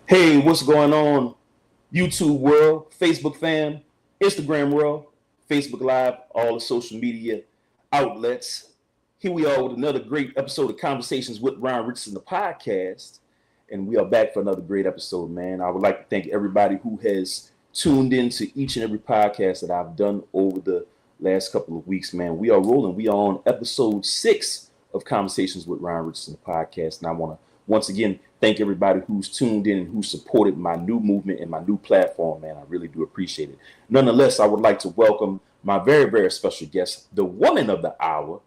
Hey, what's going on? YouTube world, Facebook fam, Instagram world, Facebook Live, all the social media outlets. Here we are with another great episode of Conversations with Ron Richardson, the podcast. And we are back for another great episode, man. I would like to thank everybody who has tuned in to each and every podcast that I've done over the last couple of weeks, man. We are rolling. We are on episode 6 of Conversations with Ron Richardson, the podcast. And I want to once again thank everybody who's tuned in and who supported my new movement and my new platform, man. I really do appreciate it. Nonetheless, I would like to welcome my very, very special guest, the woman of the hour,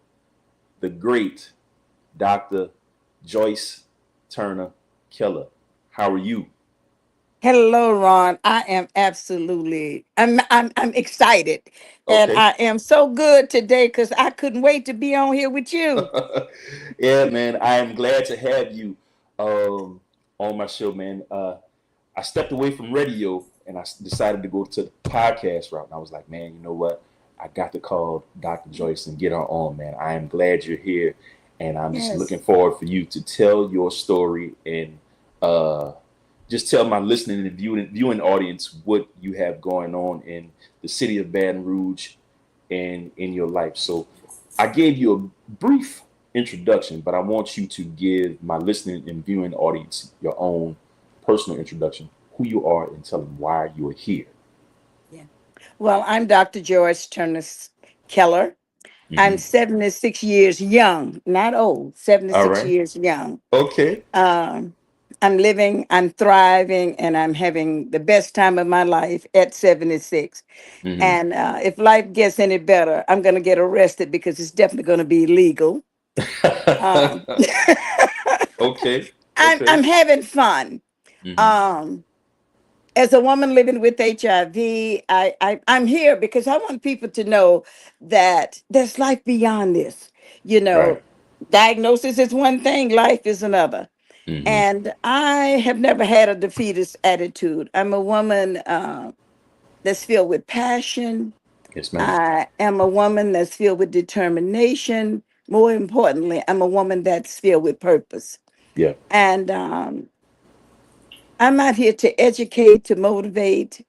the great Doctor Joyce Turner Keller. How are you? Hello, Ron. I am absolutely I'm excited. And Okay. I am so good today because I couldn't wait to be on here with you. Yeah, man. I am glad to have you um, on my show, man. I stepped away from radio and decided to go to the podcast route. And I was like, man, you know what? I got to call Dr. Joyce and get her on, man. I am glad you're here. And I'm just Yes. looking forward for you to tell your story and uh, just tell my listening and viewing audience what you have going on in the city of Baton Rouge and in your life. So I gave you a brief introduction, but I want you to give my listening and viewing audience your own personal introduction, who you are, and tell them why you are here. Yeah. Well, I'm Dr. Joyce Turner Keller. I'm Hmm. 76 years young, not old, All 76 right. years young. Okay. Um, I'm living, I'm thriving, and I'm having the best time of my life at 76. Hmm. And if life gets any better, I'm going to get arrested because it's definitely going to be illegal. Um, Okay. I'm Okay. having fun. Hmm. Um, as a woman living with HIV, I'm here because I want people to know that there's life beyond this. You Right. know, diagnosis is one thing, life is another. Hmm. And I have never had a defeatist attitude. I'm a woman that's filled with passion. Yes, ma'am. I am a woman that's filled with determination. More importantly, I'm a woman that's filled with purpose. Yeah. And I'm out here to educate, to motivate,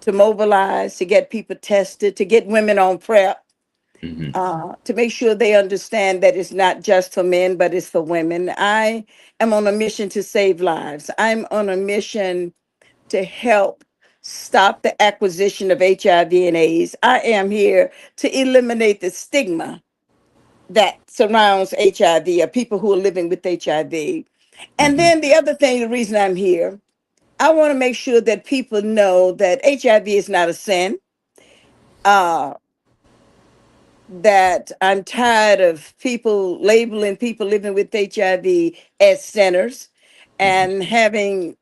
to mobilize, to get people tested, to get women on prep, Hmm. to make sure they understand that it's not just for men, but it's for women. I am on a mission to save lives. I'm on a mission to help stop the acquisition of HIV and AIDS. I am here to eliminate the stigma that surrounds HIV or people who are living with HIV. And Hmm. then the other thing, the reason I'm here, I want to make sure that people know that HIV is not a sin. Uh, that I'm tired of people labeling people living with HIV as sinners Hmm. and having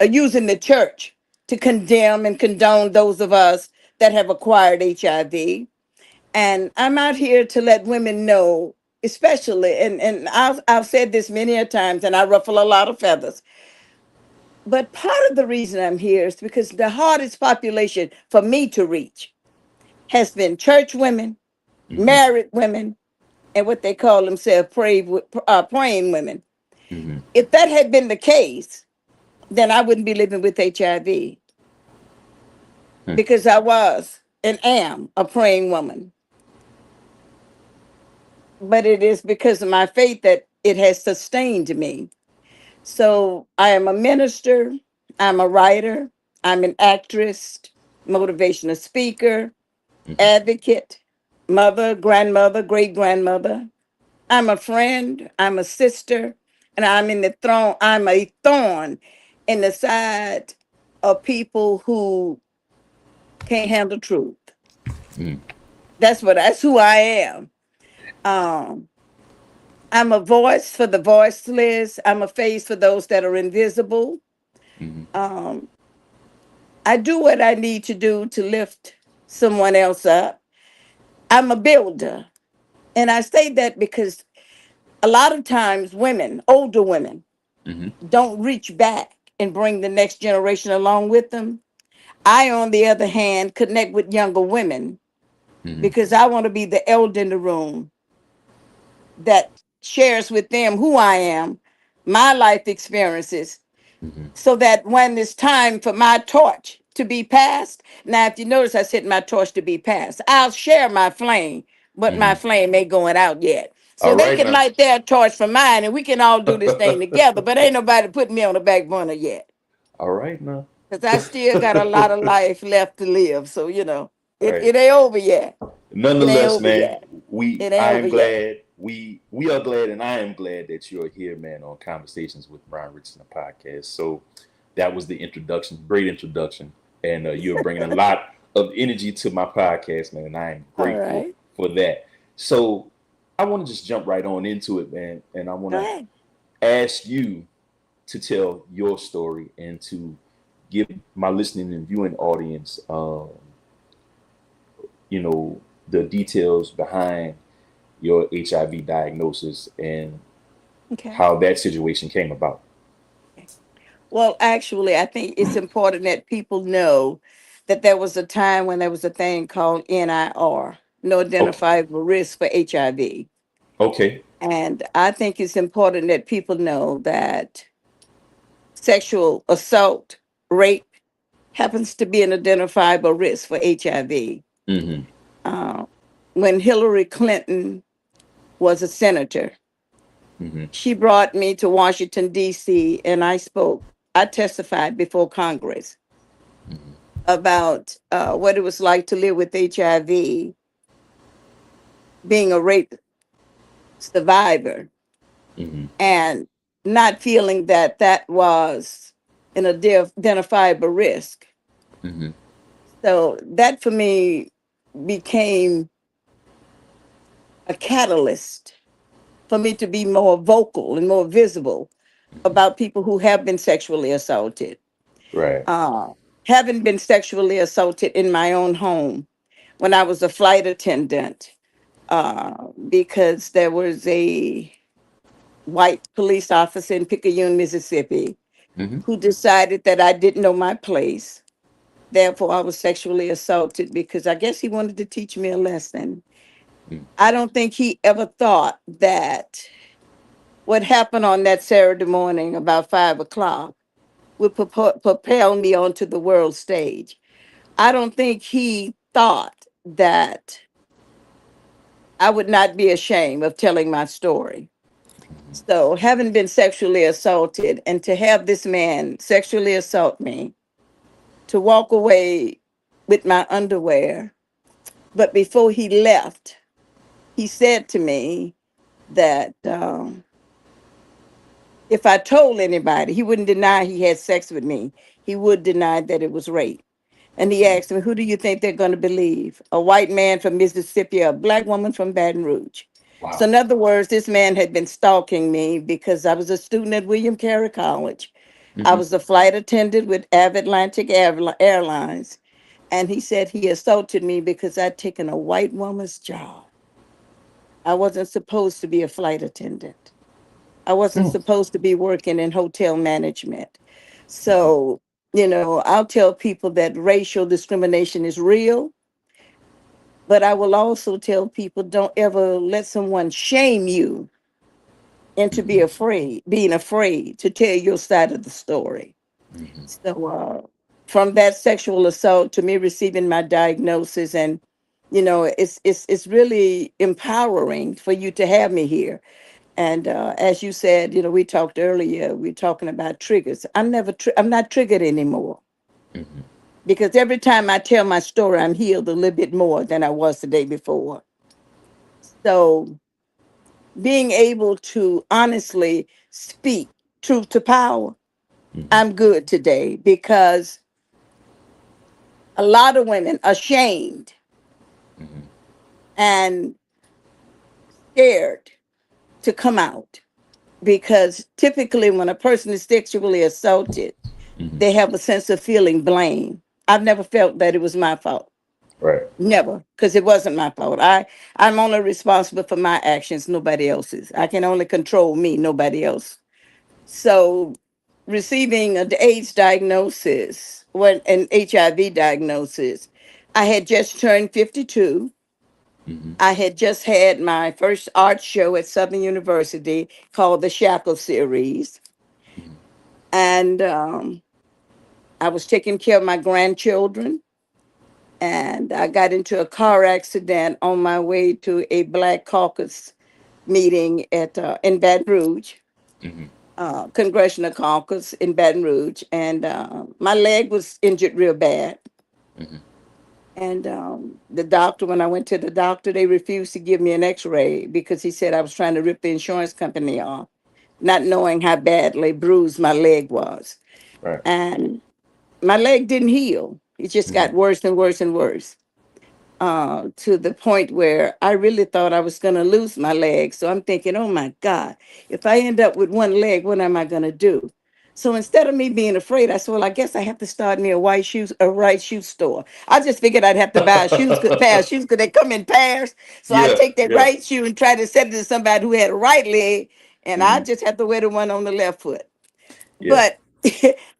using the church to condemn and condone those of us that have acquired HIV. And I'm out here to let women know, especially, and I've said this many a times, and I ruffle a lot of feathers. But part of the reason I'm here is because the hardest population for me to reach has been church women, Hmm. married women, and what they call themselves praying women. Hmm. If that had been the case, then I wouldn't be living with HIV because I was and am a praying woman. But it is because of my faith that it has sustained me. So I am a minister, I'm a writer, I'm an actress, motivational speaker, Hmm. advocate, mother, grandmother, great grandmother. I'm a friend, I'm a sister, and I'm a thorn in the side of people who can't handle truth. Hmm. That's who I am. Um, I'm a voice for the voiceless. I'm a face for those that are invisible. Hmm. Um, I do what I need to do to lift someone else up. I'm a builder. And I say that because a lot of times women, older women, Hmm. don't reach back and bring the next generation along with them. I, on the other hand, connect with younger women Hmm. because I want to be the elder in the room that shares with them who I am, my life experiences, Hmm. so that when it's time for my torch to be passed, now if you notice I said my torch to be passed, I'll share my flame, but my Hmm. flame ain't going out yet. All So they right can now. light their torch for mine and we can all do this thing together, but ain't nobody putting me on the back burner yet. All right now. Because I still got a lot of life left to live. So, Right. it ain't over yet. It ain't Nonetheless, over man, yet. It ain't I over am yet. glad. We are glad, and I am glad that you're here, man, on Conversations with Ron Richardson podcast. So that was the introduction, great introduction, and you're bringing a lot of energy to my podcast, man, and I am All grateful right. for that. So I want to just jump right on into it, man, and I want Go to ahead. ask you to tell your story and to give my listening and viewing audience, you know, the details behind your HIV diagnosis and Okay. how that situation came about. Well, actually, I think it's important that people know that there was a time when there was a thing called NIR, no Okay. identifiable risk for HIV. Okay. And I think it's important that people know that sexual assault, rape happens to be an identifiable risk for HIV. Mm-hmm. Uh, when Hillary Clinton was a senator, Mm-hmm. she brought me to Washington, D.C., and I testified before Congress Mm-hmm. about what it was like to live with HIV, being a rape survivor, Mm-hmm. and not feeling that that was an identifiable risk. Mm-hmm. So that for me became a catalyst for me to be more vocal and more visible about people who have been sexually assaulted. Right. Uh, having been sexually assaulted in my own home when I was a flight attendant, because there was a white police officer in Picayune, Mississippi, Mm-hmm. who decided that I didn't know my place. Therefore, I was sexually assaulted because I guess he wanted to teach me a lesson. I don't think he ever thought that what happened on that Saturday morning about 5 o'clock would propel me onto the world stage. I don't think he thought that I would not be ashamed of telling my story. So, having been sexually assaulted and to have this man sexually assault me, to walk away with my underwear, but before he left, he said to me that if I told anybody, he wouldn't deny he had sex with me. He would deny that it was rape. And he asked me, who do you think they're going to believe? A white man from Mississippi or a black woman from Baton Rouge? So, Wow. in other words, this man had been stalking me because I was a student at William Carey College. I Mm-hmm. was a flight attendant with Atlantic Airlines. And he said he assaulted me because I'd taken a white woman's job. I wasn't supposed to be a flight attendant. I wasn't supposed to be working in hotel management. Mm-hmm. So, I'll tell people that racial discrimination is real, but I will also tell people don't ever let someone shame you into Mm-hmm. being afraid to tell your side of the story. Mm-hmm. So, from that sexual assault to me receiving my diagnosis, and it's really empowering for you to have me here. And as you said, we talked earlier. We're talking about triggers. I'm not triggered anymore Mm-hmm. because every time I tell my story, I'm healed a little bit more than I was the day before. So being able to honestly speak truth to power, Mm-hmm. I'm good today because a lot of women are ashamed Mm-hmm. and scared to come out because typically when a person is sexually assaulted, Mm-hmm. they have a sense of feeling blame. I've never felt that it was my fault. Right. Never, because it wasn't my fault. I'm only responsible for my actions, nobody else's. I can only control me, nobody else. So receiving an AIDS diagnosis, an HIV diagnosis, I had just turned 52. Mm-hmm. I had just had my first art show at Southern University called the Shackle Series. And I was taking care of my grandchildren. And I got into a car accident on my way to a Black Caucus meeting at in Baton Rouge, Mm-hmm. Congressional Caucus in Baton Rouge, and my leg was injured real bad. Mm-hmm. And the doctor, when I went to the doctor, they refused to give me an X-ray because he said I was trying to rip the insurance company off, not knowing how badly bruised my leg was. Right. And my leg didn't heal; it just Mm-hmm. got worse and worse and worse. To the point where I really thought I was going to lose my leg. So I'm thinking, oh my God, if I end up with one leg, what am I going to do? So instead of me being afraid, I said, well, I guess I have to start near a right shoe store. I just figured I'd have to buy pair of shoes because they come in pairs. So I Yeah. take that Yeah. right shoe and try to set it to somebody who had a right leg, and I Mm-hmm. just have to wear the one on the left foot. Yeah. But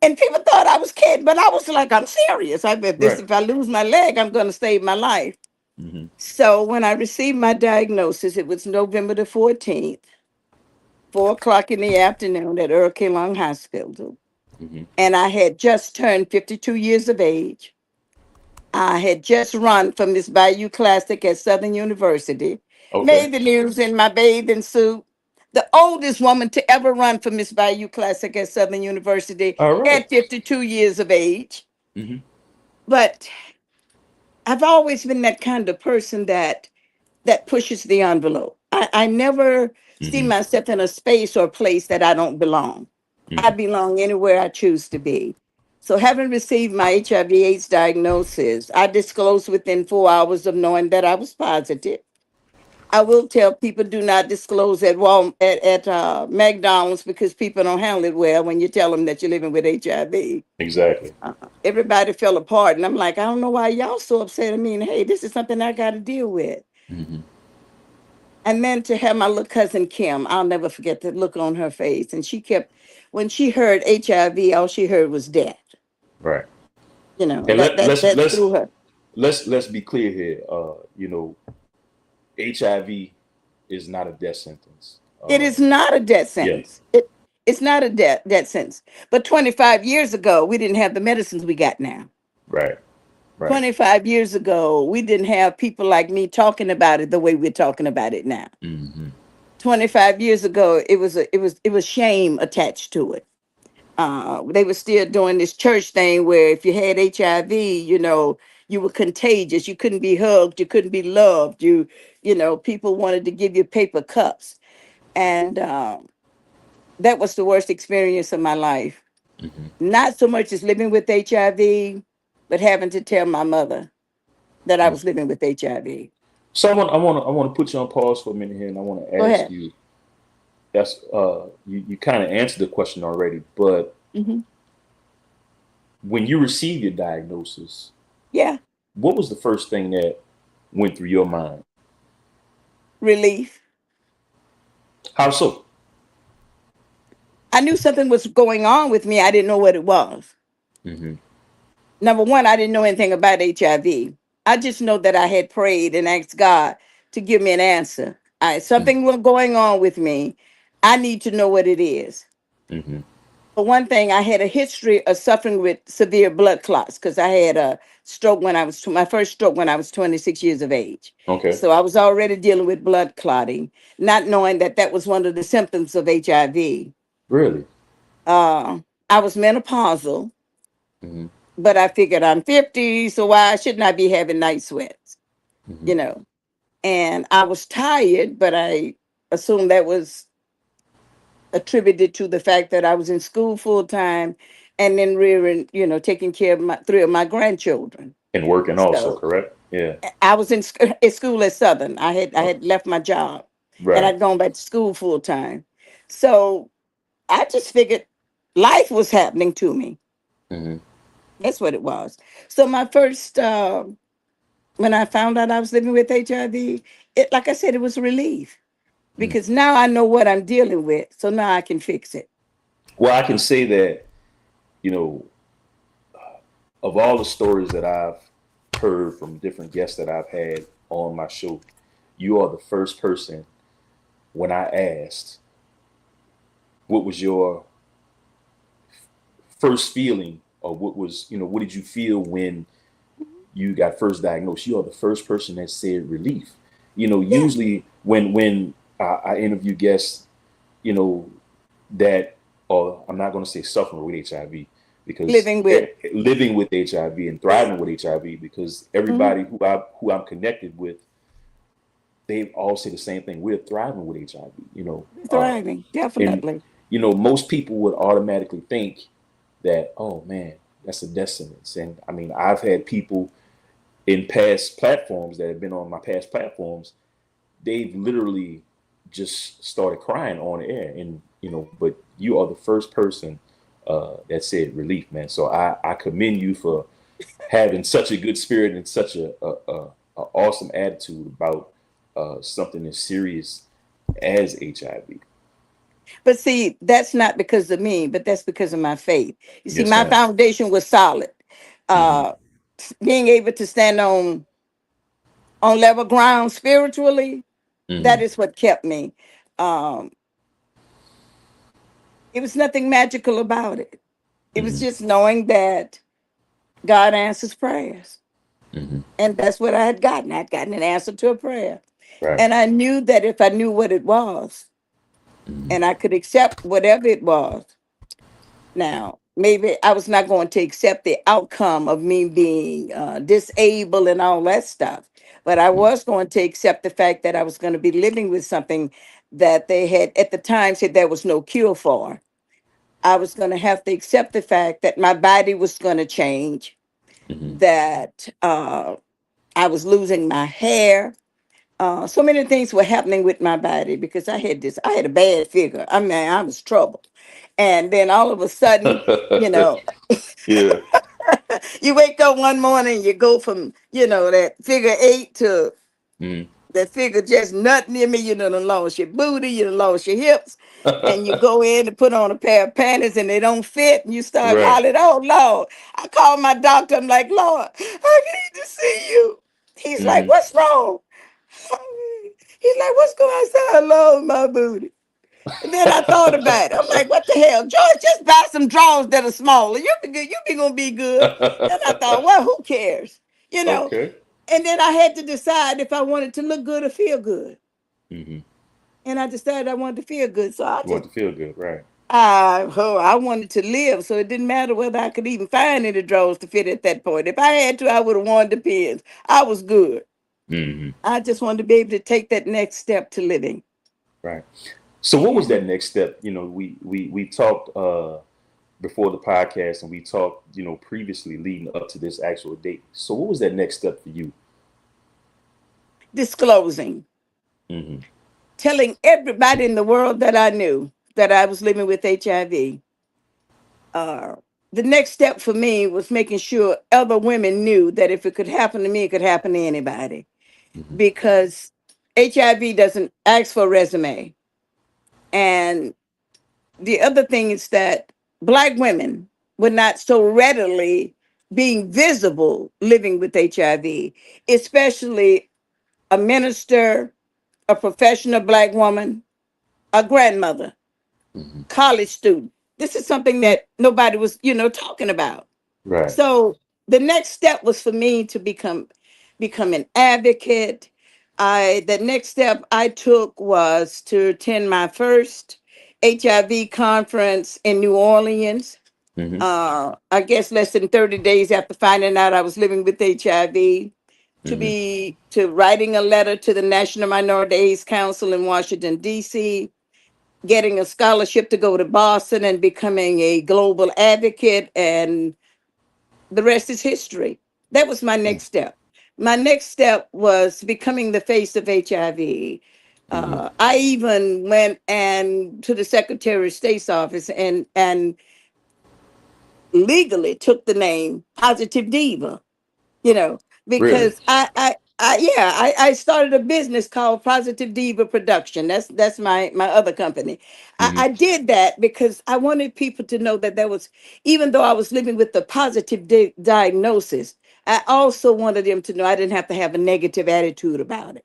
and people thought I was kidding, but I was like, I'm serious. I bet this Right. if I lose my leg, I'm going to save my life. Mm-hmm. So when I received my diagnosis, it was November the 14th, 4 o'clock in the afternoon at Earl K. Long Hospital. Mm-hmm. And I had just turned 52 years of age. I had just run from Miss Bayou Classic at Southern University, Okay. made the news in my bathing suit. The oldest woman to ever run for Miss Bayou Classic at Southern University All right. at 52 years of age. Mm-hmm. But I've always been that kind of person that pushes the envelope. I never see Mm-hmm. myself in a space or place that I don't belong. I Mm-hmm. belong anywhere I choose to be. So, having received my HIV/AIDS diagnosis, I disclosed within 4 hours of knowing that I was positive. I will tell people do not disclose at McDonald's because people don't handle it well when you tell them that you're living with HIV. Exactly. Everybody fell apart, and I'm like, I don't know why y'all so upset. I mean, hey, this is something I got to deal with. Mm-hmm. And then to have my little cousin Kim, I'll never forget the look on her face. And she kept, when she heard HIV, all she heard was death. Right. You know, And that threw her. let's be clear here. HIV is not a death sentence. It is not a death Yeah. sentence. It's not a death sentence. But 25 years ago, we didn't have the medicines we got now. Right. Right. 25 years ago, we didn't have people like me talking about it the way we're talking about it now. Mm-hmm. 25 years ago, it was shame attached to it. They were still doing this church thing where if you had HIV, you were contagious. You couldn't be hugged. You couldn't be loved. People wanted to give you paper cups. And that was the worst experience of my life. Mm-hmm. Not so much as living with HIV, but having to tell my mother that I was living with HIV. So I want to put you on pause for a minute here, and I want to Go ask ahead. you. That's you kind of answered the question already, but Hmm. when you received your diagnosis, Yeah, what was the first thing that went through your mind? relief. How so? I knew something was going on with me. I didn't know what it was. Mm-hmm. Number one, I didn't know anything about HIV. I just know that I had prayed and asked God to give me an answer. Something was going on with me. I need to know what it is. Mm-hmm. For one thing, I had a history of suffering with severe blood clots because I had a stroke my first stroke when I was 26 years of age. Okay. So I was already dealing with blood clotting, not knowing that that was one of the symptoms of HIV. Really? Uh, I was menopausal, Mm-hmm. but I figured I'm 50, so why shouldn't I be having night sweats? Mm-hmm. You know, and I was tired, but I assumed that was attributed to the fact that I was in school full time and then rearing, taking care of my three of my grandchildren. And working also, So correct? Yeah. I was in school at Southern. I had left my job and Right. I'd gone back to school full time. So I just figured life was happening to me. Mm-hmm. That's what it was. So my first when I found out I was living with HIV, it like I said, it was a relief Mm. because now I know what I'm dealing with. So now I can fix it. Well, I can say that, you know, of all the stories that I've heard from different guests that I've had on my show, you are the first person when I asked what was your first feeling, or what was, what did you feel when you got first diagnosed? You are the first person that said relief. Yeah, Usually when I interview guests, you know, that, or I'm not going to say suffering with HIV, because living with. living with HIV and Yeah. thriving with HIV, because Hmm. everybody who I'm connected with, they all say the same thing. We're thriving with HIV. Thriving, And definitely. most people would automatically think that, oh man, that's a death sentence. And I mean, I've had people in past platforms that have been on my past platforms, they've literally just started crying on air. And but you are the first person that said relief, man. So I commend you for having such a good spirit and such a awesome attitude about something as serious as HIV. But see, that's not because of me, but that's because of my faith. You see, Yes, my ma'am. foundation was solid. Hmm. Uh, Being able to stand on level ground spiritually, that Hmm. is what kept me. Um, it was nothing magical about it. It was Hmm. just knowing that God answers prayers. Hmm. And that's what I had gotten. I'd gotten an answer to a prayer. Right. And I knew that if I knew what it was Hmm. and I could accept whatever it was, now, maybe I was not going to accept the outcome of me being disabled and all that stuff, but I was going to accept the fact that I was going to be living with something that they had at the time said there was no cure for. I was going to have to accept the fact that my body was going to change, Hmm. that I was losing my hair. So many things were happening with my body because I had a bad figure. I mean, I was trouble. And then all of a sudden, you know, Yeah. you wake up one morning, you go from, that figure eight to Hmm. that figure just nothing near me. You done lost your booty, you done lost your hips, and you go in and put on a pair of panties and they don't fit, and you start Right. hollering, "Oh Lord!" I called my doctor. I'm like, "Lord, I need to see you." He's like, Hmm. "What's wrong?" He's like, "What's going on?" I said, "I love my booty." And then I thought about it. I'm like, "What the hell, George? Just buy some drawers that are smaller. You be good. You be gonna be good." Then I thought, "Well, who cares?" You know. Okay. And then I had to decide if I wanted to look good or feel good. Hmm. And I decided I wanted to feel good. So You want to feel good, right? I wanted to live. So it didn't matter whether I could even find any drawers to fit at that point. If I had to, I would have worn the pins. I was good. Hmm. I just wanted to be able to take that next step to living. Right. So what was Yeah. that next step? We talked before the podcast, and we talked, previously leading up to this actual date. So what was that next step for you? Disclosing, Hmm. telling everybody in the world that I knew that I was living with HIV. Uh, the next step for me was making sure other women knew that if it could happen to me, it could happen to anybody. Hmm. Because HIV doesn't ask for a resume. And the other thing is that Black women were not so readily being visible living with HIV, especially a minister, a professional Black woman, a grandmother, Hmm. college student. This is something that nobody was, talking about. Right. So the next step was for me to become an advocate. The next step I took was to attend my first HIV conference in New Orleans. Hmm. I guess less than 30 days after finding out I was living with HIV, Hmm. to writing a letter to the National Minority AIDS Council in Washington, D.C., getting a scholarship to go to Boston and becoming a global advocate, and the rest is history. That was my next step. My next step was becoming the face of HIV. Hmm. I even went and to the Secretary of State's office and legally took the name Positive Diva, you know, Really? because I started a business called Positive Diva Production. That's my other company. Hmm. I did that because I wanted people to know that there was, even though I was living with the positive diagnosis, I also wanted them to know I didn't have to have a negative attitude about it.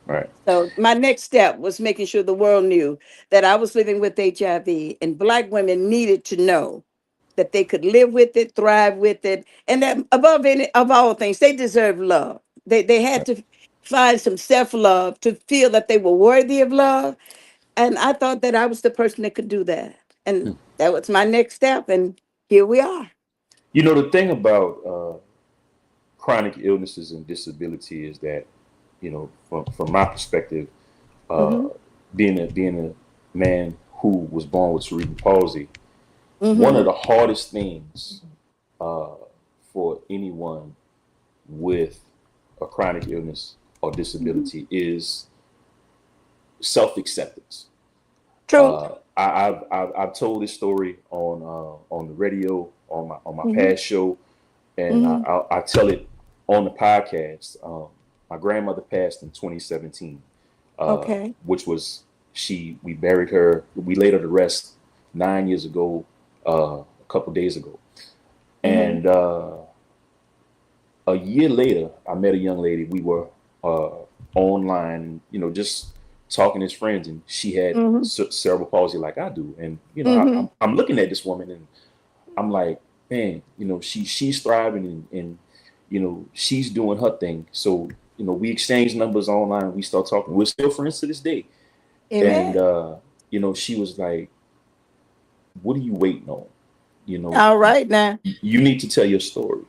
Right. So my next step was making sure the world knew that I was living with HIV, and Black women needed to know. that they could live with it, thrive with it, and that above any of all things, they deserve love. They had to find some self-love to feel that they were worthy of love. And I thought that I was the person that could do that. And that was my next step. And here we are. You know, the thing about chronic illnesses and disability is that, you know, from my perspective, uh, Mm-hmm. being a man who was born with cerebral palsy, one of Mm-hmm. the hardest things uh, for anyone with a chronic illness or Mm-hmm. disability is self acceptance. True. I've told this story on the radio on my Mm-hmm. past show, and Mm-hmm. I tell it on the podcast. My grandmother passed in 2017, Okay. which was we buried her. We laid her to rest 9 years ago, a couple days ago, Mm-hmm. and a year later, I met a young lady. We were uh, online, you know, just talking as friends, and she had Mm-hmm. cerebral palsy like I do. And you know, Mm-hmm. I'm looking at this woman, and I'm like, man, you know, she's thriving, and you know, she's doing her thing. So you know, we exchange numbers online. We start talking. We're still friends to this day. And Amen. you know, she was like, "What are you waiting on? You know, All right now. you need to tell your story."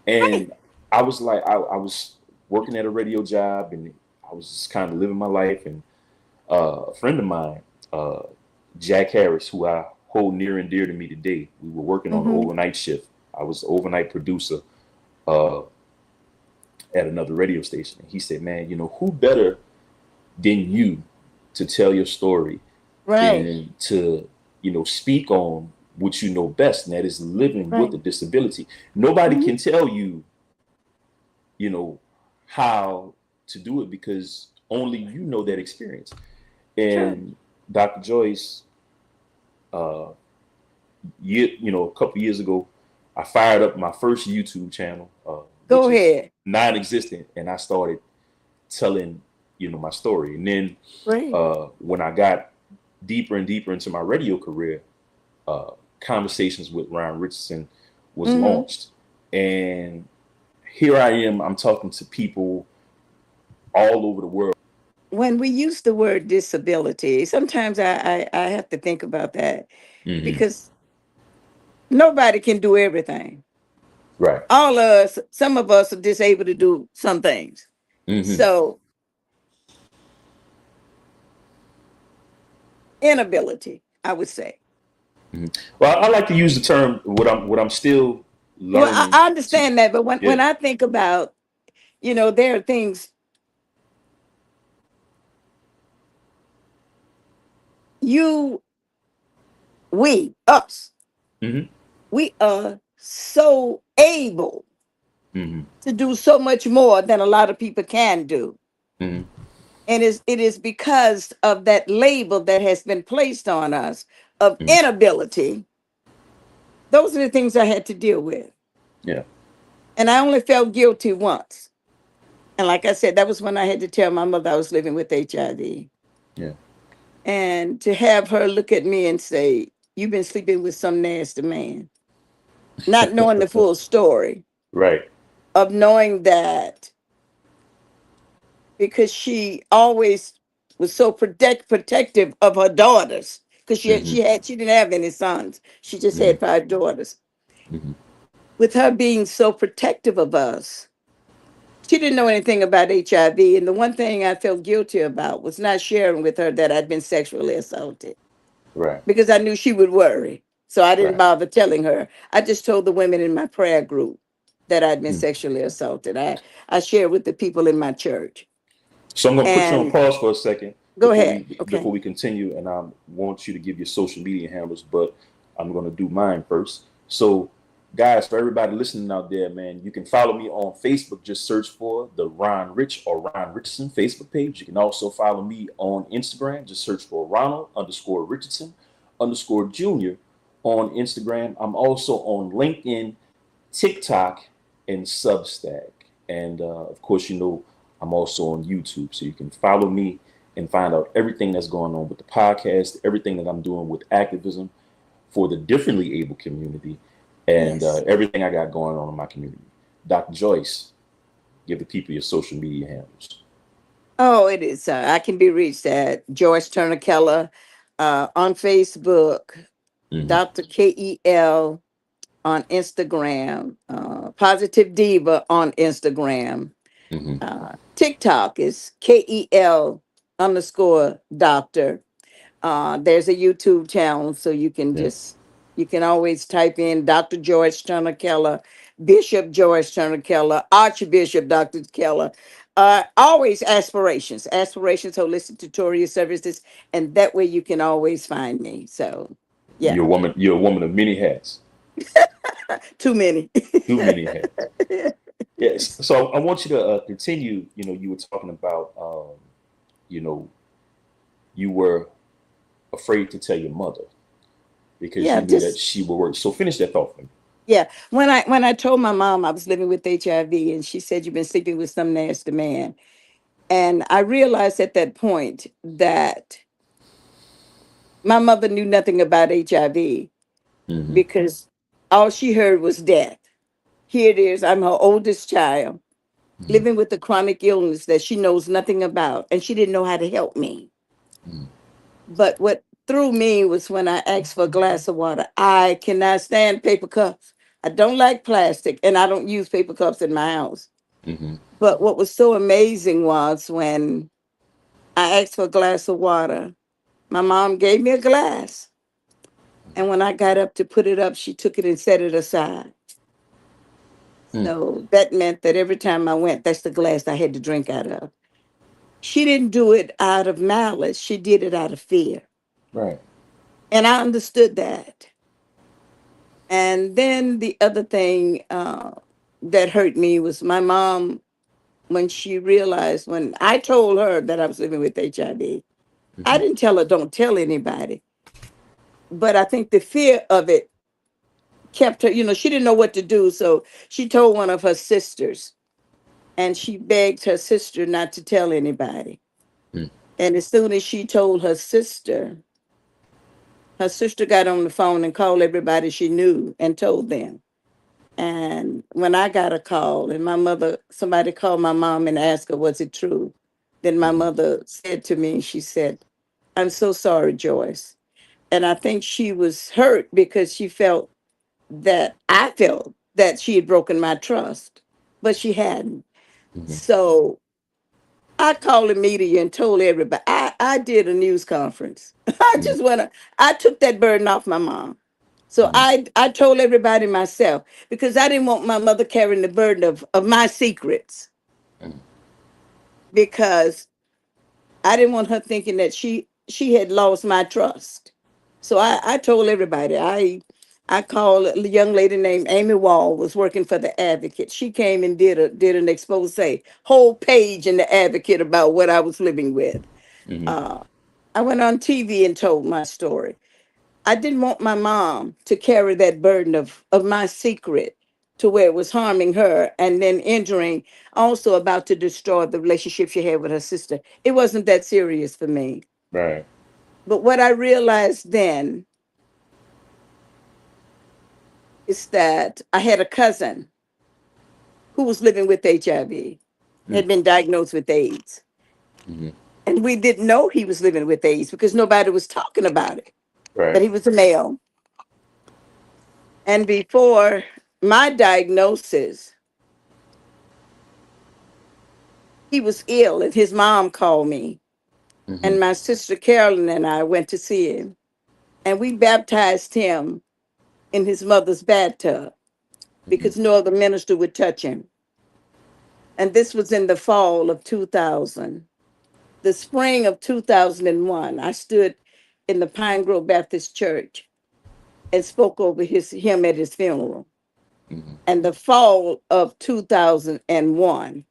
Right. And I was like, I was working at a radio job, and I was just kind of living my life. And a friend of mine, uh, Jack Harris, who I hold near and dear to me today, we were working on an Mm-hmm. overnight shift. I was an overnight producer uh, at another radio station. And he said, man, you know, who better than you to tell your story Right. and to, you know, speak on what you know best, and that is living with Right. a disability. Nobody Mm-hmm. can tell you, you know, how to do it because only you know that experience. True. And Dr. Joyce, uh, you know, a couple years ago, I fired up my first YouTube channel, which Go is ahead. non-existent, and I started telling, you know, my story. And then Right. when I got deeper and deeper into my radio career, uh, Conversations with Ron Richardson was Mm-hmm. launched, and here I am. I'm talking to people all over the world. When we use the word disability, sometimes I have to think about that Hmm. because nobody can do everything. Right. All of us, some of us are disabled to do some things. Hmm. So, inability, I would say. Hmm. Well, I like to use the term what I'm still Well, learning I to. understand that, but when Yeah. I think about, there are things you, us, Hmm. we are so able Hmm. to do so much more than a lot of people can do. Hmm. And it is because of that label that has been placed on us of Hmm. inability. Those are the things I had to deal with. Yeah. And I only felt guilty once. And like I said, that was when I had to tell my mother I was living with HIV. Yeah. And to have her look at me and say, "You've been sleeping with some nasty man," not knowing the full story Right. of knowing that, because she always was so protective of her daughters, because Hmm. she didn't have any sons. She just Hmm. had 5 daughters. Hmm. With her being so protective of us, she didn't know anything about HIV. And the one thing I felt guilty about was not sharing with her that I'd been sexually assaulted, Right. because I knew she would worry. So I didn't Right. bother telling her. I just told the women in my prayer group that I'd been Mm. sexually assaulted. I shared with the people in my church. So I'm gonna put you on And pause for a second go ahead. before Okay. we continue, and I want you to give your social media handles, but I'm gonna do mine first. So, guys, for everybody listening out there, man, you can follow me on Facebook. Just search for the Ron Rich or Ron Richardson Facebook page. You can also follow me on Instagram. Just search for Ronald_Richardson_Junior on Instagram. I'm also on LinkedIn, TikTok, and Substack. And of course, you know, I'm also on YouTube. So you can follow me and find out everything that's going on with the podcast, everything that I'm doing with activism for the differently able community. and Yes. everything I got going on in my community. Dr. Joyce, give the people your social media handles. Oh, it is. I can be reached at Joyce Turner Keller on Facebook, Mm-hmm. Dr. Kel on Instagram, Positive Diva on Instagram. Mm-hmm. TikTok is Kel underscore doctor. There's a YouTube channel, so Yeah. you can always type in Dr. Joyce Turner Keller, Bishop Joyce Turner Keller, Archbishop Dr. Keller. Always aspirations, holistic tutorial services, and that way you can always find me. So yeah, You're a woman. You're a woman of many hats. too many. Too many hats. Yes. Yes. So I want you to continue. You were talking about, you know, you were afraid to tell your mother because Yeah, you knew that just she would work. So finish that thought for me. yeah. When I told my mom I was living with HIV, and she said you've been sleeping with some nasty man, and I realized at that point that my mother knew nothing about HIV Mm-hmm. because all she heard was death. Here it is. I'm her oldest child Mm-hmm. living with a chronic illness that she knows nothing about, and she didn't know how to help me. But what threw me was when I asked for a glass of water. I cannot stand paper cups. I don't like plastic, and I don't use paper cups in my house. Mm-hmm. But what was so amazing was when I asked for a glass of water, my mom gave me a glass. And when I got up to put it up, she took it and set it aside. Mm. So that meant that every time I went, that's the glass I had to drink out of. She didn't do it out of malice, she did it out of fear. Right. And I understood that. And then the other thing that hurt me was my mom, when she realized, when I told her that I was living with HIV, I Mm-hmm. didn't tell her, don't tell anybody. But I think the fear of it kept her, she didn't know what to do. So she told one of her sisters, and she begged her sister not to tell anybody. Mm. And as soon as she told her sister got on the phone and called everybody she knew and told them. And when I got a call, and somebody called my mom and asked her, was it true? Then my Mm-hmm. mother said to me, she said, I'm so sorry, Joyce. And I think she was hurt because I felt that she had broken my trust, but she hadn't. Mm-hmm. So I called the media and told everybody. I did a news conference. I took that burden off my mom. So Mm-hmm. I told everybody myself because I didn't want my mother carrying the burden of my secrets, Mm-hmm. because I didn't want her thinking that she had lost my trust. So I told everybody. I called a young lady named Amy Wall, was working for the Advocate. She came and did an expose, whole page in the Advocate about what I was living with. Mm-hmm. Uh, I went on TV and told my story. I didn't want my mom to carry that burden of my secret to where it was harming her and then injuring, also about to destroy the relationship she had with her sister. It wasn't that serious for me. Right. But what I realized then is that I had a cousin who was living with HIV, Mm. had been diagnosed with AIDS. Mm-hmm. And we didn't know he was living with AIDS because nobody was talking about it. Right. But he was a male. And before my diagnosis, he was ill, and his mom called me. Mm-hmm. And my sister Carolyn and I went to see him. And we baptized him in his mother's bathtub Mm-hmm. because no other minister would touch him. And this was in the fall of 2000. The spring of 2001, I stood in the Pine Grove Baptist Church and spoke over him at his funeral. Mm-hmm. And the fall of 2001,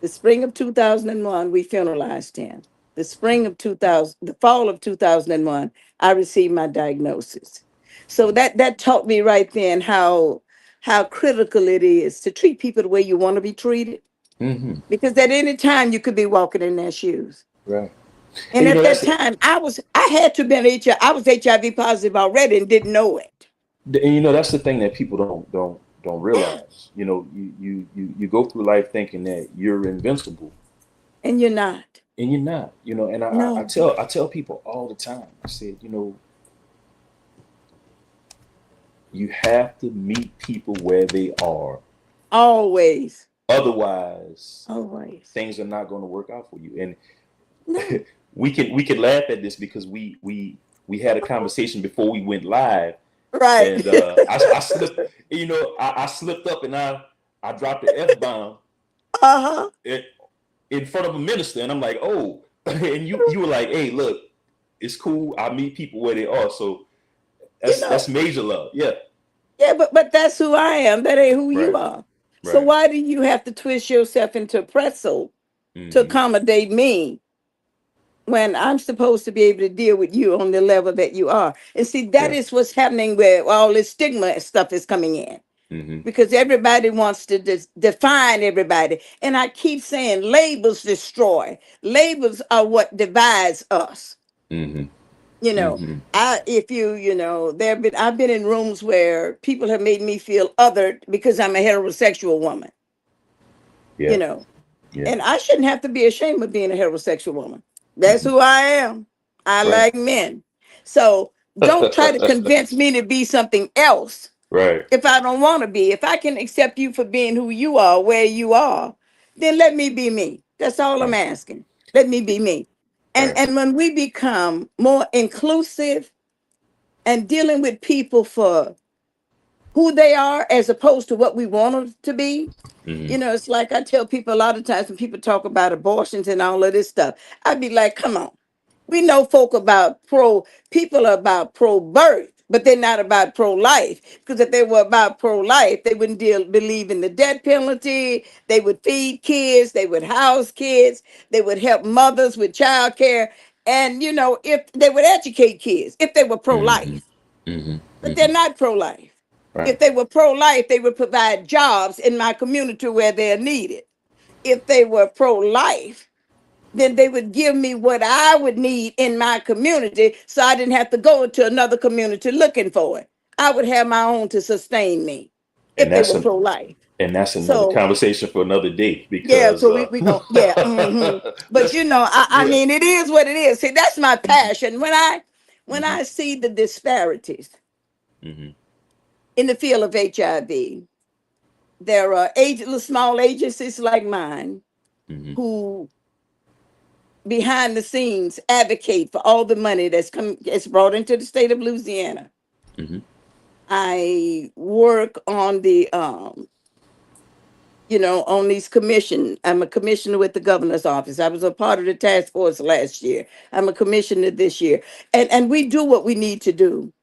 the spring of 2001, we funeralized him. The fall of 2001, I received my diagnosis. So that taught me right then how critical it is to treat people the way you want to be treated, Mm-hmm. because at any time you could be walking in their shoes. Right. And And at that that's time, I had to been HIV. I was HIV positive already and didn't know it. And that's the thing that people don't Yeah. realize. You go through life thinking that you're invincible, And you're not. and you're not. And I No. tell people all the time. I said, you have to meet people where they are. Always. Otherwise, Always. things are not going to work out for you. No. And we can laugh at this because we had a conversation before we went live, Right. and I slipped. I slipped up and I dropped the F-bomb Uh-huh. in front of a minister, and I'm like, oh, and you were like, hey, look, it's cool. I meet people where they are, so You that's know, major love. Yeah, yeah, but that's who I am. That ain't who you right, are. So right. why do you have to twist yourself into a pretzel to Mm-hmm. accommodate me when I'm supposed to be able to deal with you on the level that you are? And see, that Yeah. is what's happening where all this stigma and stuff is coming in. Mm-hmm. Because everybody wants to define everybody. And I keep saying labels destroy. Labels are what divides us. Mm-hmm. You know, Mm-hmm. if I've been in rooms where people have made me feel othered because I'm a heterosexual woman, you Yeah. know, Yeah. and I shouldn't have to be ashamed of being a heterosexual woman. That's Mm-hmm. who I am. I Right. like men. So don't try to convince me to be something else Right. if I don't want to be. If I can accept you for being who you are, where you are, then let me be me. That's all I'm Right. asking. Let me be me. And Right. and when we become more inclusive and dealing with people for who they are as opposed to what we want them to be. Mm-hmm. It's like I tell people a lot of times when people talk about abortions and all of this stuff, I'd be like, come on. We know people are about pro birth, but they're not about pro life. Because if they were about pro life, they wouldn't believe in the death penalty. They would feed kids, they would house kids, they would help mothers with child care. And, if they would educate kids, if they were pro Mm-hmm. life, Mm-hmm. but they're Mm-hmm. not pro life. Right. If they were pro life, they would provide jobs in my community where they're needed. If they were pro life, then they would give me what I would need in my community so I didn't have to go to another community looking for it. I would have my own to sustain me And if they that's were an pro life. and that's another So, conversation for another day yeah, because so we go, yeah. But let's I yeah. mean, it is what it is. See, that's my Mm-hmm. passion. When Mm-hmm. I see the disparities Mm-hmm. in the field of HIV, there are small agencies like mine Mm-hmm. who behind the scenes advocate for all the money gets brought into the state of Louisiana. Mm-hmm. I work on on these commission. I'm a commissioner with the governor's office. I was a part of the task force last year. I'm a commissioner this year. And we do what we need to do.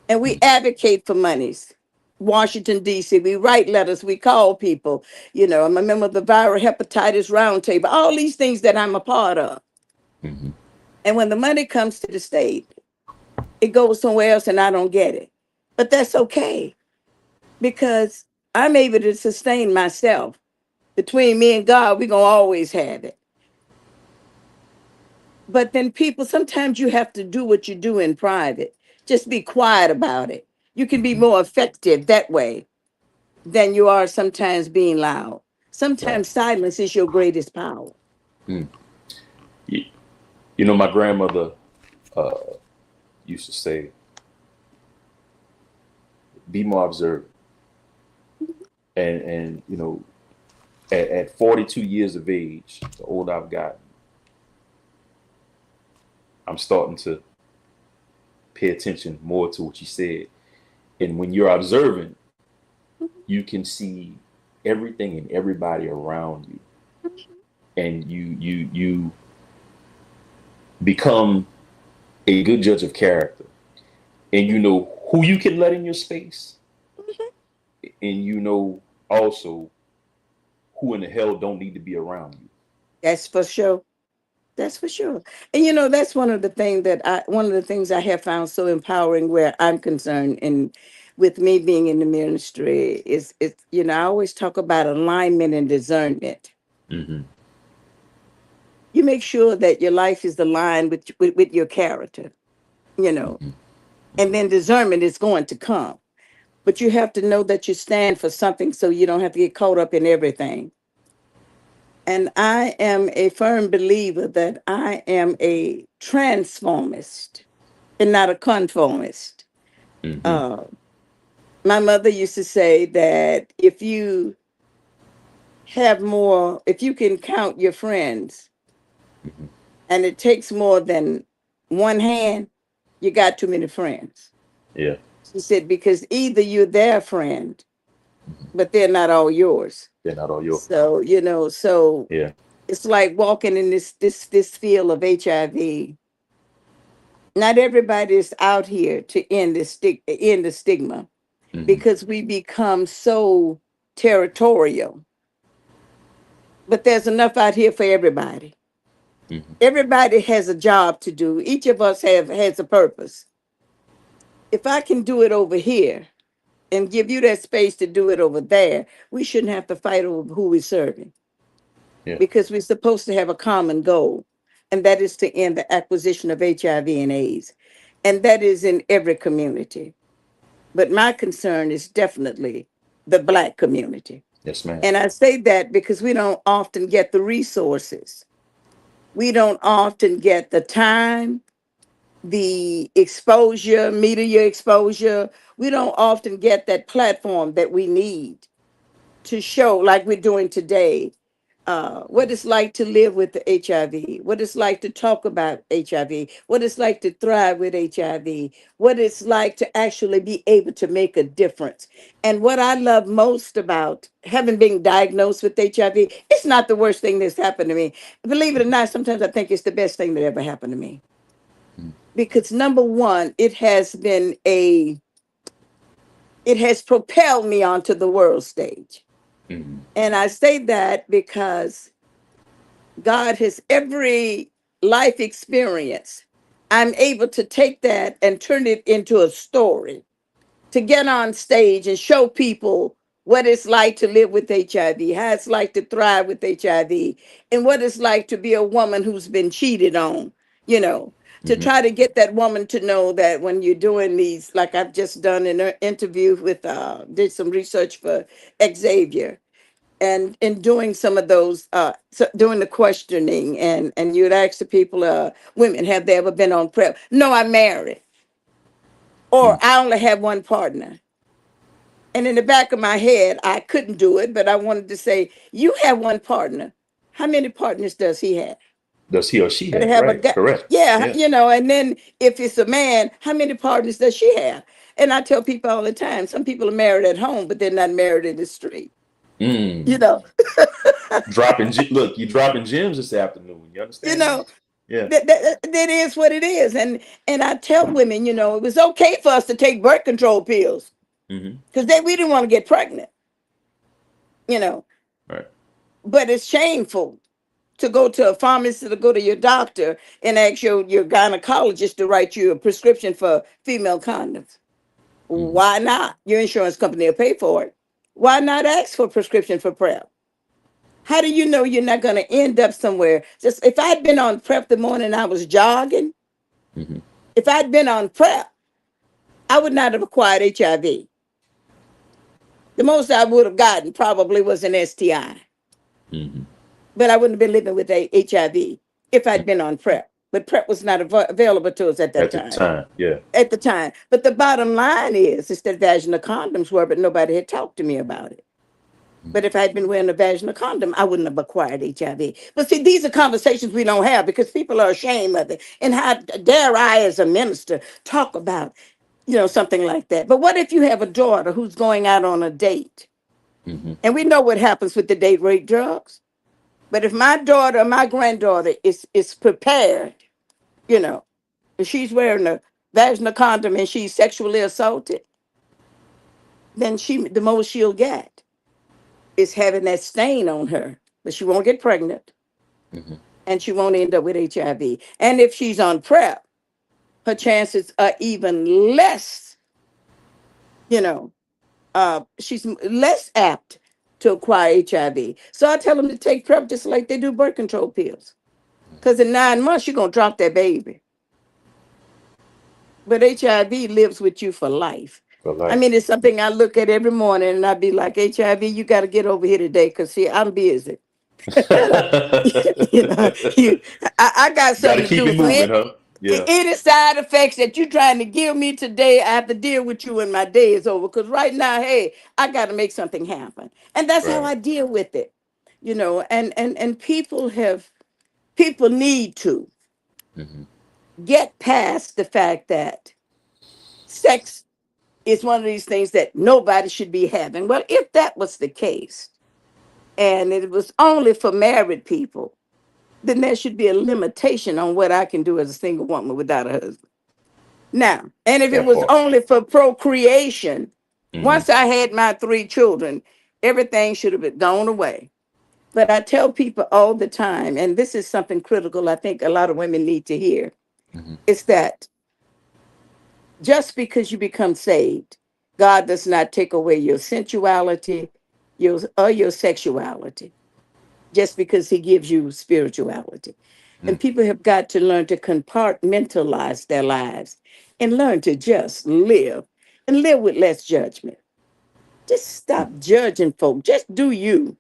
And we advocate for monies. Washington, D.C. We write letters, we call people. I'm a member of the Viral Hepatitis Roundtable, all these things that I'm a part of. Mm-hmm. And when the money comes to the state, it goes somewhere else and I don't get it. But that's okay because I'm able to sustain myself. Between me and God, we're going to always have it. But then people, sometimes you have to do what you do in private. Just be quiet about it. You can be Mm-hmm. more effective that way than you are sometimes being loud. Right. Sometimes silence is your greatest power. Mm. You, my grandmother uh, used to say, "Be more observant." And at 42 years of age, the older I've gotten, I'm starting to pay attention more to what you said. And when you're observant, you can see everything and everybody around you, and you become a good judge of character, and you know who you can let in your space, and you know also who in the hell don't need to be around you. That's for sure. That's for sure. And that's one of the things I have found so empowering where I'm concerned and with me being in the ministry I always talk about alignment and discernment. Mm-hmm. You make sure that your life is aligned with your character, you know. Mm-hmm. And then discernment is going to come. But you have to know that you stand for something so you don't have to get caught up in everything. And I am a firm believer that I am a transformist and not a conformist. Mm-hmm. Uh, my mother used to say that if you have more, if you can count your friends Mm-hmm. and it takes more than one hand, you got too many friends. Yeah. She said, because either you're their friend, Mm-hmm. but they're not all yours. They're not all your. So, so Yeah. it's like walking in this field of HIV. Not everybody is out here to end the stigma Mm-hmm. because we become so territorial. But there's enough out here for everybody. Mm-hmm. Everybody has a job to do. Each of us has a purpose. If I can do it over here and give you that space to do it over there, we shouldn't have to fight over who we're serving Yeah. because we're supposed to have a common goal, and that is to end the acquisition of HIV and AIDS. And that is in every community. But my concern is definitely the Black community. Yes, ma'am. And I say that because we don't often get the resources. We don't often get the time, the exposure, media exposure. We don't often get that platform that we need to show, like we're doing today, what it's like to live with the HIV, what it's like to talk about HIV, what it's like to thrive with HIV, what it's like to actually be able to make a difference. And what I love most about having been diagnosed with HIV, it's not the worst thing that's happened to me. Believe it or not, sometimes I think it's the best thing that ever happened to me. Because number one, it has propelled me onto the world stage. Mm-hmm. And I say that because God has every life experience. I'm able to take that and turn it into a story, to get on stage and show people what it's like to live with HIV, how it's like to thrive with HIV, and what it's like to be a woman who's been cheated on, you know, to Mm-hmm. try to get that woman to know that when you're doing these, like I've just done an interview with, did some research for Xavier, and in doing some of those doing the questioning, and you'd ask the people, women, have they ever been on prep? No, I'm married, or Mm. I only have one partner. And in the back of my head, I couldn't do it, but I wanted to say, you have one partner, how many partners does he have? Does he or she Better have? have a Right. guy. Correct. Yeah, Yeah. and then if it's a man, how many partners does she have? And I tell people all the time, some people are married at home, but they're not married in the street, you Mm. know. Look, you dropping gems this afternoon. You you understand that? know Yeah. that is what it is. And I tell women, it was okay for us to take birth control pills Mm-hmm. because we didn't want to get pregnant, you know. Right. But it's shameful to go to a pharmacist, to go to your doctor and ask your gynecologist to write you a prescription for female condoms. Mm-hmm. Why not? Your insurance company will pay for it. Why not ask for a prescription for PrEP? How do you know you're not going to end up somewhere? Just if I'd been on PrEP the morning I was jogging, Mm-hmm. if I'd been on PrEP, I would not have acquired HIV. The most I would have gotten probably was an STI, Mm-hmm. but I wouldn't have been living with HIV if I'd been on PrEP. But PrEP was not available to us at that At the time. time. Yeah. At the time. But the bottom line is that vaginal condoms were, but nobody had talked to me about it. But if I had been wearing a vaginal condom, I wouldn't have acquired HIV. But see, these are conversations we don't have because people are ashamed of it. And how dare I, as a minister, talk about, something like that? But what if you have a daughter who's going out on a date? Mm-hmm. And we know what happens with the date rape drugs. But if my daughter or my granddaughter is prepared, you know, if she's wearing a vaginal condom and she's sexually assaulted, then the most she'll get is having that stain on her. But she won't get pregnant Mm-hmm. and she won't end up with HIV. And if she's on PrEP, her chances are even less, you know, she's less apt to acquire HIV. So I tell them to take PrEP just like they do birth control pills. Because in 9 months, you're going to drop that baby. But HIV lives with you for life. For I life. mean, it's something I look at every morning and I be like, HIV, you got to get over here today because, see, I'm busy. You know, you, I got Got to something to keep do. it So moving, huh? Yeah. any side effects that you're trying to give me today, I have to deal with you when my day is over. Because right now, hey, I got to make something happen. And that's how Right. I deal with it. And people need to Hmm. get past the fact that sex is one of these things that nobody should be having. Well, if that was the case, and it was only for married people, then there should be a limitation on what I can do as a single woman without a husband. Now, and if it That was part. only for procreation, Hmm. once I had my three children, everything should have been gone away. But I tell people all the time, and this is something critical I think a lot of women need to hear, Hmm. is that just because you become saved, God does not take away your sensuality, your sexuality, just because He gives you spirituality. And people have got to learn to compartmentalize their lives and learn to just live and live with less judgment. Just stop judging folk. Just do you.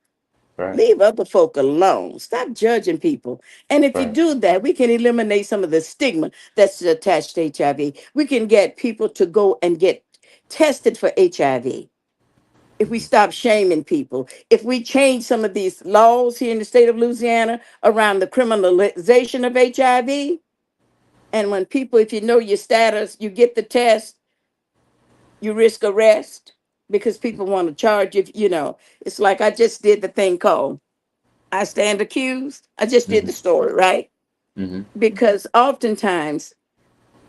Right. Leave other folk alone. Stop judging people. And if you Right. do that, we can eliminate some of the stigma that's attached to HIV. We can get people to go and get tested for HIV. If we Hmm. stop shaming people, if we change some of these laws here in the state of Louisiana around the criminalization of HIV, and when people, if you know your status, you get the test, you risk arrest because people want to charge you. It's like I just did the thing called I stand accused. I just did Hmm. the story, right? Hmm. Because oftentimes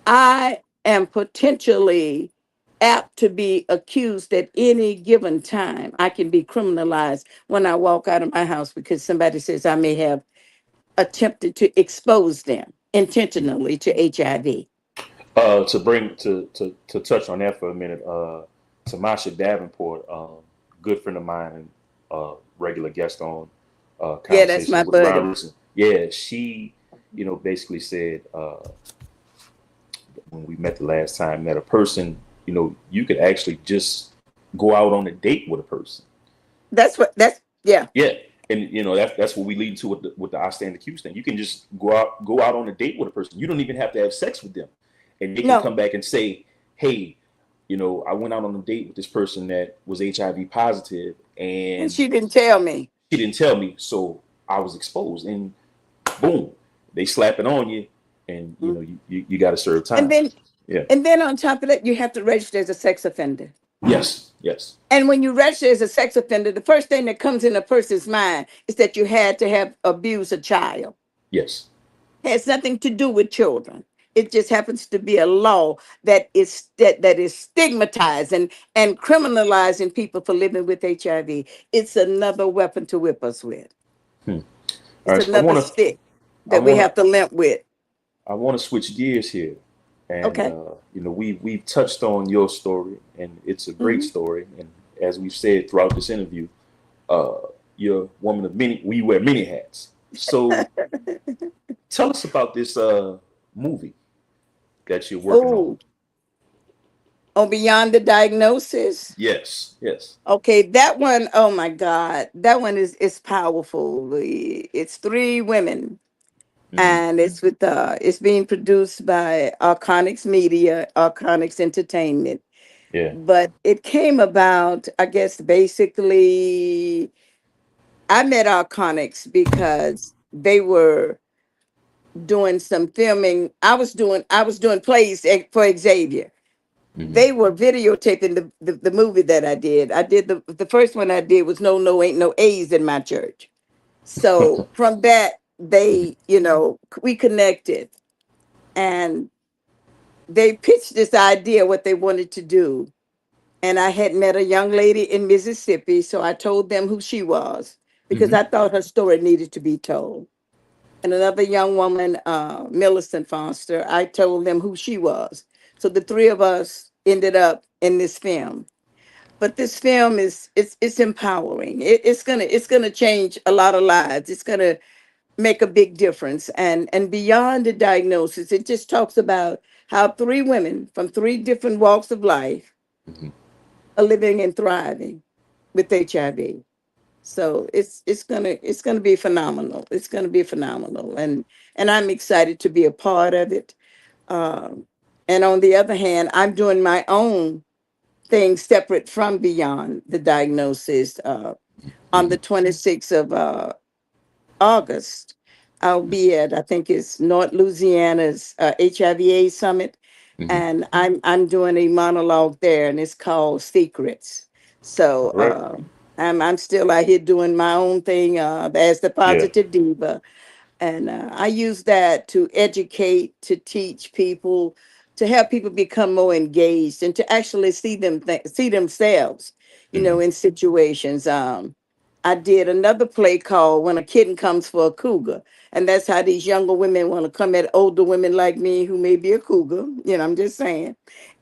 I am potentially apt to be accused at any given time. I can be criminalized when I walk out of my house because somebody says I may have attempted to expose them intentionally to HIV. To touch on that for a minute, Tamasha Davenport, good friend of mine and regular guest on Yeah, that's my conversations with Ron buddy. Richardson. Yeah, she, basically said when we met the last time that a person, you could actually just go out on a date with a person. Yeah. Yeah, and that's what we lead to with the I stand accused thing. You can just go out on a date with a person. You don't even have to have sex with them, and they can No, come back and say, "Hey, I went out on a date with this person that was HIV positive, and and she didn't tell me. she didn't tell me, so I was exposed." And boom, they slap it on you, and Mm. you got to serve And time. then Yeah. and then on top of that, you have to register as a sex offender. Yes. Yes. And when you register as a sex offender, the first thing that comes in a person's mind is that you had to have abused a child. Yes. It has nothing to do with children. It just happens to be a law that is stigmatizing and criminalizing people for living with HIV. It's another weapon to whip us with. Hmm. All It's right. So I another want to. stick I that we want to. have to limp with. I want to switch gears here, and Okay. we've touched on your story, and it's a great Mhm. story. And as we've said throughout this interview, uh, you're a woman of many. We wear many hats. So tell us about this movie that you're working on. Oh, beyond the diagnosis. Yes. Yes. Okay, that one, oh my God, that one is powerful. It's three women, Hmm. and it's being produced by Arconics Media, Arconics Entertainment. Yeah. But it came about, I guess, basically, I met Arconics because they were doing some filming. I was doing plays for Xavier. Hmm. They were videotaping the movie that I did. I did the first one I did was no ain't no A's in my church. So from that we connected and they pitched this idea what they wanted to do. And I had met a young lady in Mississippi, so I told them who she was because Hmm. I thought her story needed to be told. And another young woman, Millicent Foster, I told them who she was. So the three of us ended up in this film. But this film it's empowering. It's gonna change a lot of lives. It's gonna make a big difference. And beyond the diagnosis, it just talks about how 3 women from 3 different walks of life Mhm. are living and thriving with HIV. So it's gonna be phenomenal. It's gonna be phenomenal, and I'm excited to be a part of it. Um, and on the other hand, I'm doing my own thing separate from beyond the diagnosis. On the Mhm. 26th of August, I'll be at, I think it's North Louisiana's HIV/AIDS summit, Mhm. and I'm doing a monologue there, and it's called Secrets. So All right. I'm still out here doing my own thing as the Yeah. positive diva, and I use that to educate, to teach people, to help people become more engaged, and to actually see see themselves, Mhm. in situations. I did another play called "When a Kitten Comes for a Cougar," and that's how these younger women want to come at older women like me who may be a cougar. I'm just saying,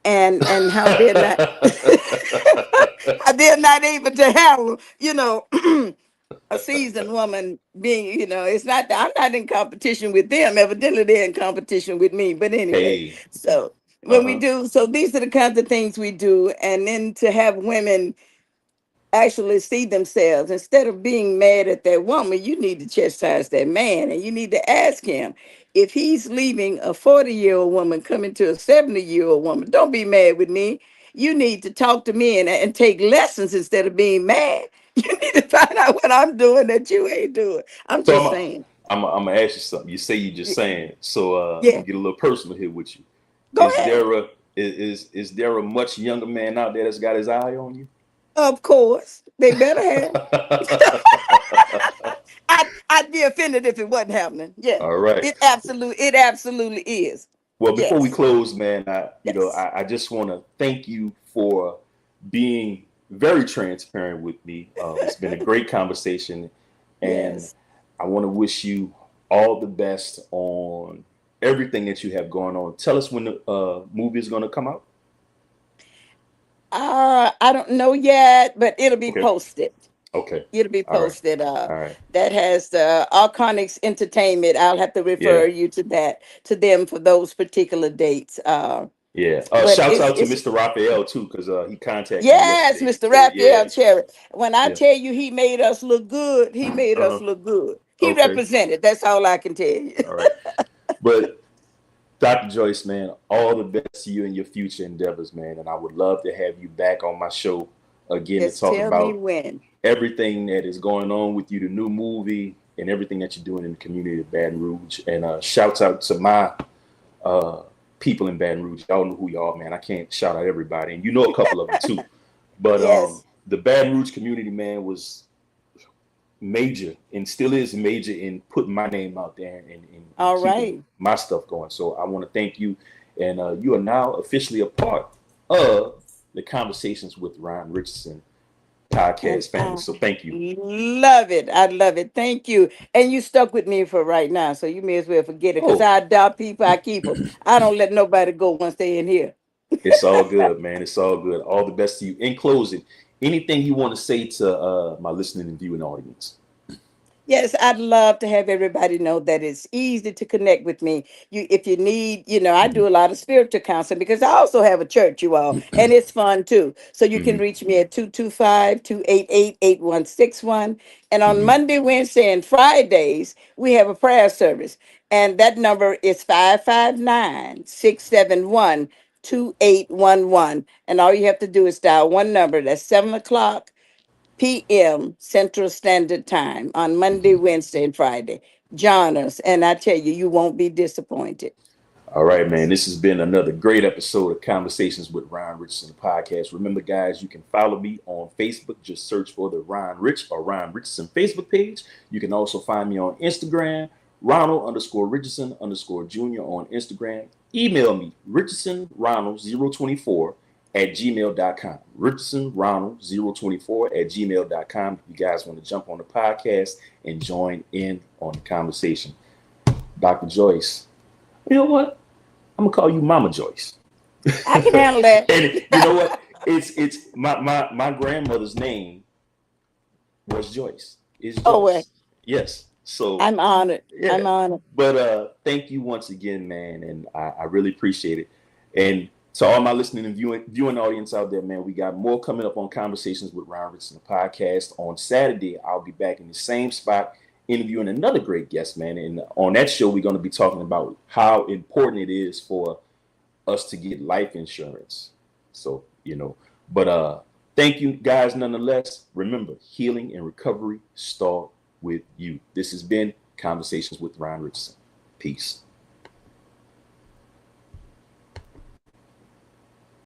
and how they're not. How they're not able to handle, a seasoned woman being, it's not that I'm not in competition with them. Evidently, they're in competition with me. But anyway, Hey. so Uh-huh. so these are the kinds of things we do. And then to have women actually see themselves instead of being mad at that woman, you need to chastise that man, and you need to ask him if he's leaving a 40-year-old woman coming to a 70-year-old woman. Don't be mad with me. You need to talk to me and take lessons instead of being mad. You need to find out what I'm doing that you ain't doing. I'm So just saying. I'm gonna ask you something. You say you're just Y- saying. So I'm Yeah, gonna get a little personal here with you. go Is ahead. there a is there a much younger man out there that's got his eye on you? Of course, they better have. I'd be offended if it wasn't happening. Yeah, All right. it absolutely is. Well, before we Yes, close, man, yes, I just want to thank you for being very transparent with me. It's been a great conversation, and yes. I want to wish you all the best on everything that you have going on. Tell us when the movie is going to come out. I don't know yet, but it'll be Okay. posted. Okay. It'll be All right. posted. All right. That has the Arconics Entertainment. I'll have to refer Yeah. you to them for those particular dates. Yeah. But Shouts it's out to it's Mr. Raphael too, because he contacted me yes, yesterday. He Mr. said, "Yeah, Raphael Cherry. When I yeah, tell you he made us look good, he made us uh-huh. look good. He Okay, represented. That's all I can tell you. all right." But Dr. Joyce, man, all the best to you in your future endeavors, man. And I would love to have you back on my show again to Just talk tell me about when. everything that is going on with you, the new movie, and everything that you're doing in the community of Baton Rouge. And shouts out to my uh, people in Baton Rouge. Y'all know who y'all, man. I can't shout out everybody, and you know a couple of them too. But Yes. the Baton Rouge community, man, was major and still is major in putting my name out there and All keeping right. my stuff going. So I want to thank you. And you are now officially a part of the Conversations with Ron Richardson And podcast family. I So thank you. love it. I love it. Thank you. And you stuck with me for right now, so you may as well forget it. Because Oh, I adopt people, I keep them. I don't let nobody go once they're in here. it's all good, man. It's all good. All the best to you. In closing, anything you want to say to my listening and viewing audience? Yes, I'd love to have everybody know that it's easy to connect with me. If you need, I Hmm. do a lot of spiritual counseling because I also have a church, you all, and it's fun too. So you can Hmm. reach me at 225-288-8161. And on Hmm. Monday, Wednesday, and Fridays, we have a prayer service. And that number is 559-671-2811. And all you have to do is dial one number. That's 7 o'clock p.m. Central Standard Time on Monday, Hmm. Wednesday, and Friday. Join us, and I tell you, you won't be disappointed. All right, man. This has been another great episode of Conversations with Ron Richardson podcast. Remember, guys, you can follow me on Facebook. Just search for the Ron Rich or Ron Richardson Facebook page. You can also find me on Instagram, Ronald_Richardson_Jr. on Instagram. Email me, RichardsonRonald024 at gmail.com. RichardsonRonald024 at gmail.com. If you guys want to jump on the podcast and join in on the conversation. Dr. Joyce, you know what? I'm gonna call you Mama Joyce. I can handle that. And you know what? It's my grandmother's name was Joyce. Is Oh, well, Joyce. Yes. So I'm honored. yeah. I'm honored. But thank you once again, man. And I really appreciate it. And to all my listening and viewing audience out there, man, we got more coming up on Conversations with Ron Richardson, the podcast. On Saturday, I'll be back in the same spot interviewing another great guest, man. And on that show, we're going to be talking about how important it is for us to get life insurance. So, but thank you guys nonetheless. Remember, healing and recovery start with you. This has been Conversations with Ron Richardson. Peace.